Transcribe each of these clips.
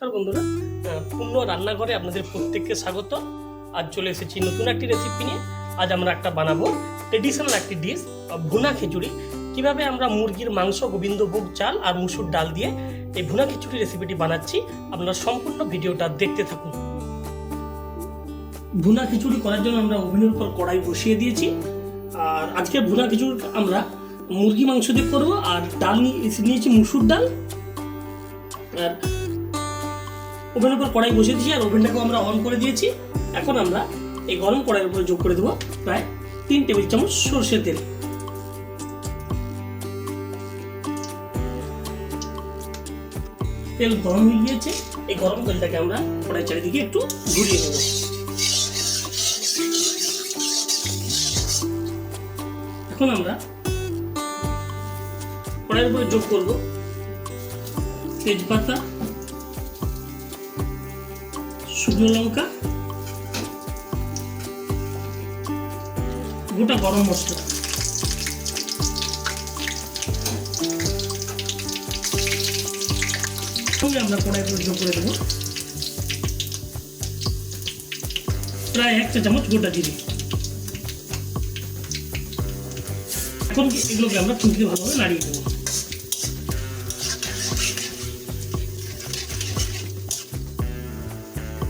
নমস্কার বন্ধুরা, পূর্ণ রান্নাঘরে আপনাদের প্রত্যেককে স্বাগত। আজ চলে এসেছি নতুন একটি রেসিপি নিয়ে। আজ আমরা একটা বানাবো ট্রেডিশনাল একটি ডিশ, ভুনা খিচুড়ি। কিভাবে আমরা মুরগির মাংস, গোবিন্দভোগ চাল আর মুসুর ডাল দিয়ে এই ভুনা খিচুড়ি রেসিপিটি বানাচ্ছি। আপনারা সম্পূর্ণ ভিডিওটা দেখতে থাকুন। ভুনা খিচুড়ি করার জন্য আমরা ওভেনের উপর কড়াই বসিয়ে দিয়েছি। আর আজকে ভুনা খিচুড়ি আমরা মুরগি মাংস দিয়ে করবো। আর ডাল নিয়েছি মুসুর ডাল। আর ওভেনের উপর কড়াই বসিয়ে দিয়েছি আর ওভেনটাকেও আমরা অন করে দিয়েছি। এখন আমরা এই গরম কড়াইয়ের উপরে যোগ করে দেবো প্রায় 3 টেবিল চামচ সরষের তেল। তেল গরম হয়ে গিয়েছে। এই গরম তেলটাকে আমরা কড়াই চারিদিকে একটু ঘুরিয়ে নেব। এখন আমরা কড়াইয়ের উপরে যোগ করব তেজপাতা, শুকনো লঙ্কা, গোটা গরম মশলা। সঙ্গে আমরা কড়াই করে যোগ করে দেবো প্রায় 1 চা চামচ গোটা জিরে। এখন এগুলোকে আমরা খুঁজতে ভালোভাবে নাড়িয়ে দেবো।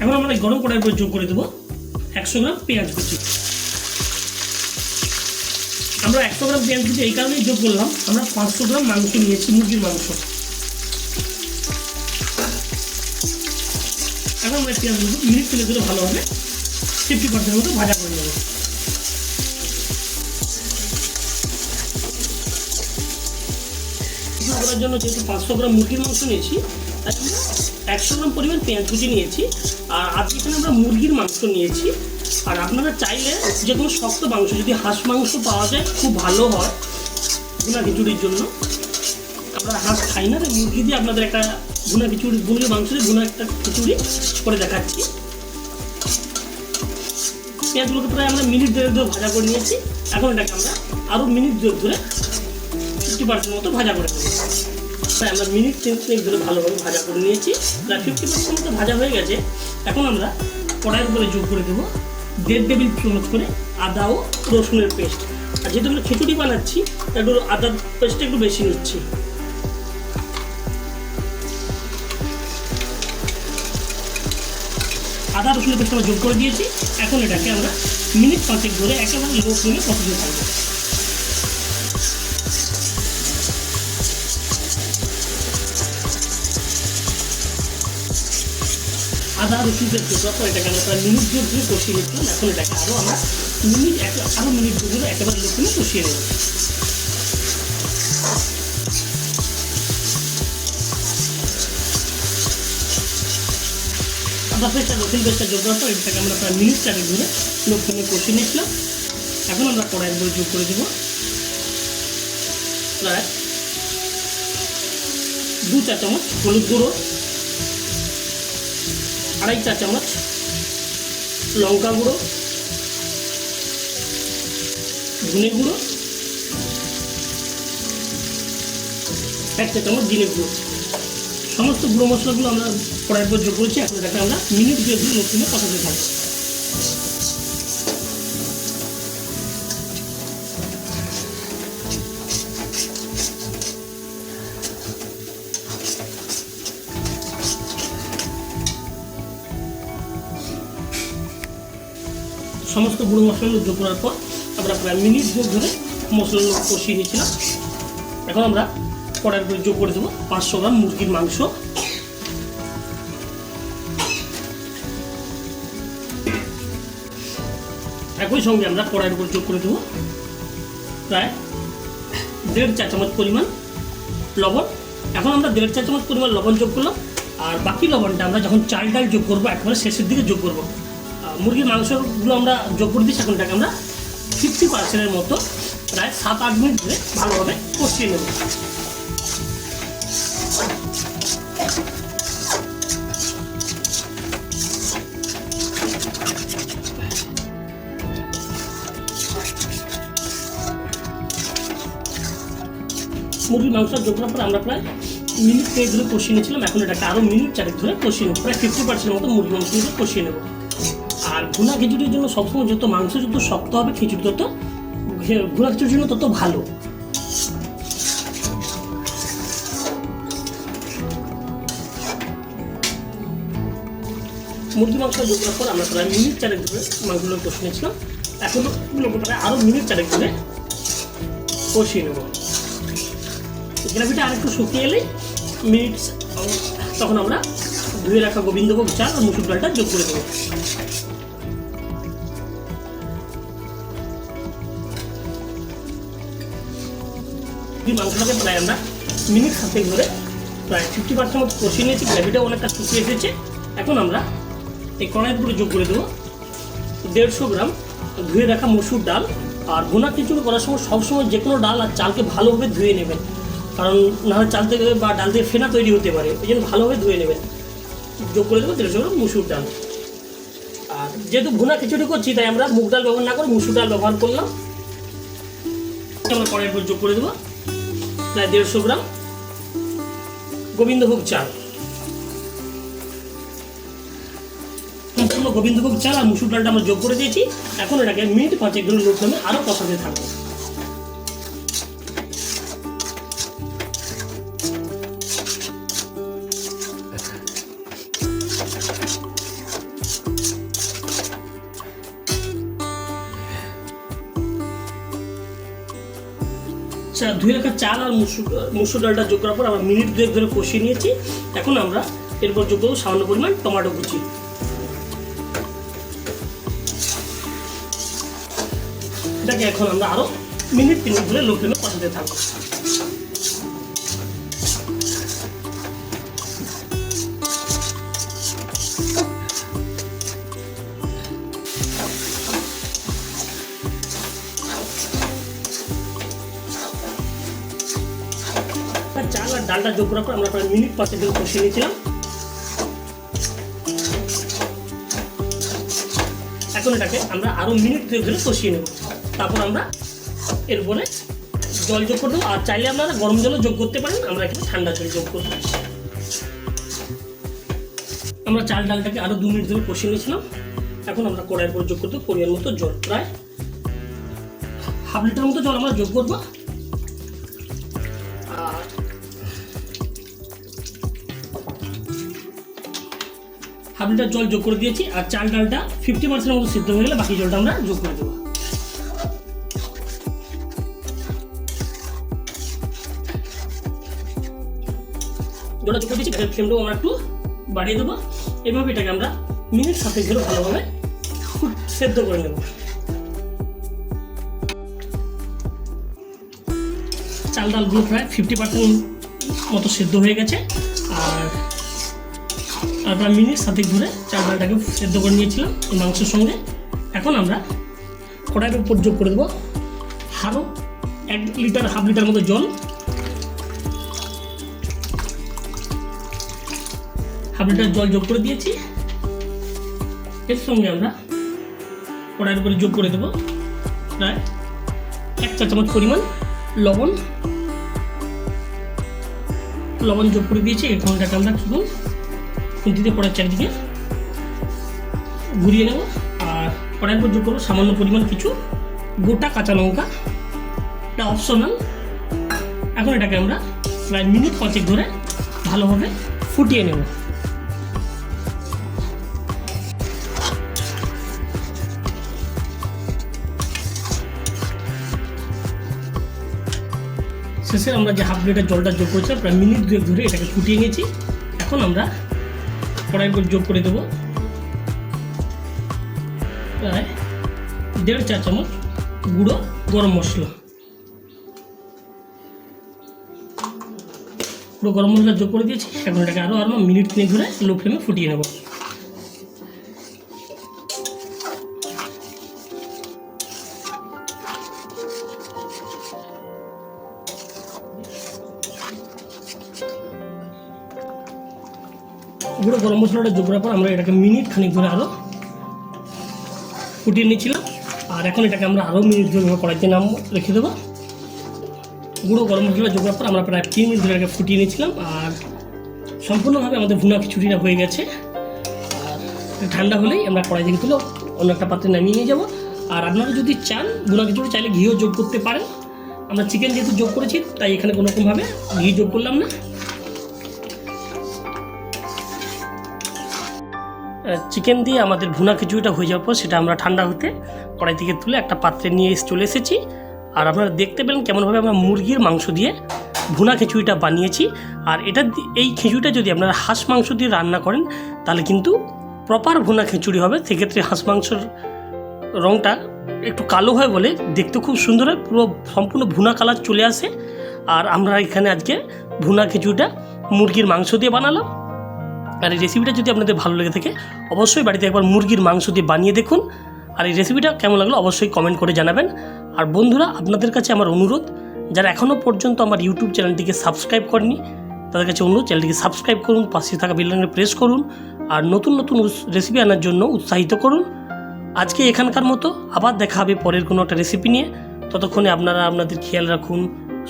এখন আমরা এই গরম কড়াইয়ের উপর যোগ করে দেবো 100 গ্রাম পেঁয়াজ কুচি। আমরা 100 গ্রাম পেঁয়াজ কুচি এই কারণেই যোগ করলাম, আমরা 500 গ্রাম মাংস নিয়েছি, মুরগির মাংস। এখন আমরা পেঁয়াজগুলো মিনিট তেলে ধরে ভালোভাবে 50% মতো ভাজা করে নেব। করার জন্য যেহেতু 500 গ্রাম মুরগির মাংস নিয়েছি, তাই 100 গ্রাম পরিমাণ পেঁয়াজ কুচি নিয়েছি। আর আজকে এখানে আমরা মুরগির মাংস নিয়েছি। আর আপনারা চাইলে যে কোনো শক্ত মাংস, যদি হাঁস মাংস পাওয়া যায় খুব ভালো হয় ভুনা খিচুড়ির জন্য। আমরা হাঁস খাই না, তাই মুরগি দিয়ে আপনাদের একটা ভুনা খিচুড়ি, মুরগির মাংস দিয়ে ভুনা একটা খিচুড়ি করে দেখাচ্ছি। পেঁয়াজগুলোকে প্রায় আমরা মিনিট 1.5 ধরে ভাজা করে নিয়েছি। এখন এটাকে আমরা আরও মিনিট 2 ধরে 50% মতো ভাজা করে নেব। তাই আমরা মিনিট 3 ধরে ভালোভাবে ভাজা করে নিয়েছি। প্রায় 50% মতো ভাজা হয়ে গেছে। এখন আমরা কড়াইয়ের উপরে যোগ করে দেবো 1.5 টেবিল চামচ করে আদা ও রসুনের পেস্ট। আর যেহেতু আমরা খিচুড়ি বানাচ্ছি, একটু আদার পেস্টটা একটু বেশি নিচ্ছি। আদা রসুনের পেস্ট আমরা যোগ করে দিয়েছি। এখন এটাকে আমরা মিনিট 5 ধরে একেবারে লো ফ্লেমে কষতে থাকবো। আদা রসুন পেস্ট দেওয়ার পর এটাকে আমরা প্রায় মিনিট 2 ধরে কষিয়ে নিচ্ছিলাম। এখন এটাকে আমরা মিনিট 2 ধরে একেবারে লো ফ্লেমে কষিয়ে নেব। আদা পেস্ট আর রসুন পেস্টটা যোগ করার পর এটাকে আমরা প্রায় মিনিট 4 ধরে লো ফ্লেমে কষিয়ে নিচ্ছিলাম। এখন আমরা কড়াইয়ের উপরে যোগ করে দেবো প্রায় 2 চা চামচ হলুদ গুঁড়ো, 2.5 চা চামচ লঙ্কা গুঁড়ো, ধনে গুঁড়ো, 1 চা চামচ জিরে গুঁড়ো। সমস্ত গুঁড়ো মশলাগুলো আমরা কড়াইয়ের উপর যোগ করেছি। এখন এটাকে আমরা মিনিট 2 ধরে লো ফ্লেমে কষাতে থাকবো। সমস্ত গুঁড়ো মশলাগুলো যোগ করার পর আমরা প্রায় মিনিট 2 ধরে মশলাগুলো কষিয়ে নিয়েছিলাম। এখন আমরা কড়াইয়ের উপরে যোগ করে দেবো 500 গ্রাম মুরগির মাংস। একই সঙ্গে আমরা কড়াইয়ের উপর যোগ করে দেবো প্রায় 1.5 চা চামচ পরিমাণ লবণ। এখন আমরা 1.5 চা চামচ পরিমাণ লবণ যোগ করলাম। আর বাকি লবণটা আমরা যখন চাল ডাল যোগ করবো, একেবারে শেষের দিকে যোগ করবো। মুরগির মাংসগুলো আমরা যোগ করে দিচ্ছি। এখন এটাকে আমরা 50% মতো প্রায় 7-8 মিনিট ধরে ভালোভাবে কষিয়ে নেব। মুরগির মাংস যোগ করার পর আমরা প্রায় মিনিট 3 ধরে কষিয়ে নিয়েছিলাম। এখন এটাকে আরও মিনিট 4 ধরে কষিয়ে নেব, প্রায় 50% মতো মুরগি মাংস দিয়ে কষিয়ে নেব। আর ভুনা খিচুড়ির জন্য সবসময় যত মাংস যত শক্ত হবে খিচুড়ি তত ভুনা খিচুড়ির জন্য তত ভালো। মুরগি মাংস যোগ করার পর আমরা প্রায় মিনিট 4 ধরে মাংসগুলো কষিয়ে নিয়েছিলাম। এখন ওগুলোকে প্রায় আরও মিনিট 4 ধরে কষিয়ে নেব। গ্রেভিটা আরেকটু শুকিয়ে এলেই তখন আমরা ধুয়ে রাখা গোবিন্দভোগ চাল আর মুসুর ডালটা যোগ করে দেবো। মাংসটাকে প্রায় আমরা মিনিট 7 ধরে প্রায় 50% মতো কষিয়ে নিয়েছি। গ্রেভিটাও অনেকটা শুকিয়ে এসেছে। এখন আমরা এই কড়াইয়ের উপরে যোগ করে দেবো 150 গ্রাম ধুয়ে রাখা মসুর ডাল। আর ভুনা খিচুড়ি করার সময় সবসময় যে কোনো ডাল আর চালকে ভালোভাবে ধুয়ে নেবেন, কারণ নাহলে চাল থেকে বা ডাল থেকে ফেনা তৈরি হতে পারে, ওই জন্য ভালোভাবে ধুয়ে নেবেন। যোগ করে দেবো 150 গ্রাম মুসুর ডাল। আর যেহেতু ভুনা খিচুড়ি করছি তাই আমরা মুগ ডাল ব্যবহার না করে মুসুর ডাল ব্যবহার করলাম। আমরা কড়াইয়ের উপর যোগ করে দেবো প্রায় 150 গ্রাম গোবিন্দভোগ চাল। সম্পূর্ণ গোবিন্দভোগ চাল আর মুসুর ডালটা আমরা যোগ করে দিয়েছি। এখন এটাকে মিনিট 5 ধরে লো ফ্লেমে আরও কষাতে থাকবো। ধুয়ে রাখা চাল আর মুসুর ডালটা যোগ করার পর আমরা মিনিট 2 ধরে কষিয়ে নিয়েছি। এখন আমরা এরপর যোগ করবো সামান্য পরিমাণ টমেটো কুচি। এটাকে এখন আমরা আরো মিনিট 3 ধরে লো ফ্লেমে কষাতে থাকবো। চাল আর ডালটা যোগ করার পর আমরা প্রায় মিনিট 5 ধরে কষিয়ে নিয়েছিলাম। এখন এটাকে আমরা আরো মিনিট 2 ধরে কষিয়ে নেব। তারপর আমরা এরপরে জল যোগ করে দেবো। আর চাইলে আপনারা গরম জলও যোগ করতে পারেন, আমরা এখানে ঠান্ডা জল যোগ করবো। আমরা চাল ডালটাকে আরো 2 মিনিট ধরে কষিয়ে নিয়েছিলাম। এখন আমরা কড়াইয়ের উপর যোগ করতে পরিমাণ মতো জল, প্রায় হাফ লিটার মতো জল আমরা যোগ করবো। হাফ লিটার জল যোগ করে দিয়েছি। আর চাল ডালটা 50% মতো সিদ্ধ হয়ে গেলে বাকি জলটা আমরা যোগ করে দেবো। জলটা যোগ করে দিয়েছি, গ্যাসের ফ্লেমটাও আমরা একটু বাড়িয়ে দেবো। এভাবে এটাকে আমরা মিনিট 7 ধরে ভালোভাবে সেদ্ধ করে নেব। চাল ডালগুলো প্রায় 50% মতো সেদ্ধ হয়ে গেছে। আর প্রায় মিনিট 7 ধরে চাল ডালটাকে সেদ্ধ করে নিয়েছিলাম এই মাংসের সঙ্গে। এখন আমরা কড়াইয়ের উপর যোগ করে দেবো আরও 1 লিটার হাফ লিটার মতো জল। হাফ লিটার জল যোগ করে দিয়েছি। এর সঙ্গে আমরা কড়াইয়ের উপরে যোগ করে দেবো প্রায় 1 চা চামচ পরিমাণ লবণ যোগ করে দিয়েছি। এখন এটাকে আমরা কিছুক্ষণ খুন্তিতে কড়াইয়ের চারিদিকে ঘুরিয়ে নেব। আর কড়াইয়ের উপর যোগ করবো সামান্য পরিমাণ কিছু গোটা কাঁচা লঙ্কা, এটা অপশনাল। এখন এটাকে আমরা প্রায় মিনিট 5 ধরে ভালোভাবে ফুটিয়ে নেব। শেষে আমরা যে হাফ লিটার জলটা যোগ করেছিলাম প্রায় মিনিট 2 ধরে এটাকে ফুটিয়ে নিয়েছি। এখন আমরা কড়াইয়ের উপর যোগ করে দেবো প্রায় 1.5 চা চামচ গুঁড়ো গরম মশলা। পুরো গরম মশলা যোগ করে দিয়েছি। এখন এটাকে আরও মিনিট 3 ধরে লো ফ্লেমে ফুটিয়ে নেব। গুঁড়ো গরম মশলাটা যোগ করার পর আমরা এটাকে মিনিট খানিক ধরে আরও ফুটিয়ে নিয়েছিলাম। আর এখন এটাকে আমরা আরও মিনিট ধরে কড়াইতে নাম রেখে দেবো। গুঁড়ো গরম মশলা যোগ করার পর আমরা প্রায় 3 মিনিট ধরে আগে ফুটিয়ে নিয়েছিলাম। আর সম্পূর্ণভাবে আমাদের ভুনা খিচুড়িটা হয়ে গেছে। আর ঠান্ডা হলেই আমরা কড়াই থেকে তুলে অন্য একটা পাত্রে নামিয়ে নিয়ে যাবো। আর আপনারা যদি চান ভুনা খিচুড়ি চাইলে ঘিও যোগ করতে পারেন। আমরা চিকেন যেহেতু যোগ করেছি তাই এখানে কোনোরকমভাবে ঘি যোগ করলাম না। চিকেন দিয়ে আমাদের ভুনা খিচুড়িটা হয়ে যাওয়ার পর সেটা আমরা ঠান্ডা হতে কড়াই থেকে তুলে একটা পাত্রে নিয়ে চলে এসেছি। আর আপনারা দেখতে পেলেন কেমনভাবে আমরা মুরগির মাংস দিয়ে ভুনা খিচুড়িটা বানিয়েছি। আর এই খিচুড়িটা যদি আপনারা হাঁস মাংস দিয়ে রান্না করেন তাহলে কিন্তু প্রপার ভুনা খিচুড়ি হবে। সেক্ষেত্রে হাঁস মাংসর রঙটা একটু কালো হয় বলে দেখতে খুব সুন্দর হয়, পুরো সম্পূর্ণ ভুনা কালার চলে আসে। আর আমরা এখানে আজকে ভুনা খিচুড়িটা মুরগির মাংস দিয়ে বানালাম। আর এই রেসিপিটা যদি আপনাদের ভালো লেগে থাকে অবশ্যই বাড়িতে একবার মুরগির মাংস দিয়ে বানিয়ে দেখুন। আর এই রেসিপিটা কেমন লাগলো অবশ্যই কমেন্ট করে জানাবেন। আর বন্ধুরা, আপনাদের কাছে আমার অনুরোধ, যারা এখনও পর্যন্ত আমার ইউটিউব চ্যানেলটিকে সাবস্ক্রাইব করেনি তাদের কাছে অনুরোধ, চ্যানেলটিকে সাবস্ক্রাইব করুন, পাশে থাকা বেল আইকনে প্রেস করুন আর নতুন নতুন রেসিপি আনার জন্য উৎসাহিত করুন। আজকে এখানকার মতো আবার দেখা হবে পরের কোনো একটা রেসিপি নিয়ে। ততক্ষণে আপনারা আপনাদের খেয়াল রাখুন,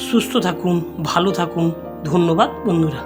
সুস্থ থাকুন, ভালো থাকুন। ধন্যবাদ বন্ধুরা।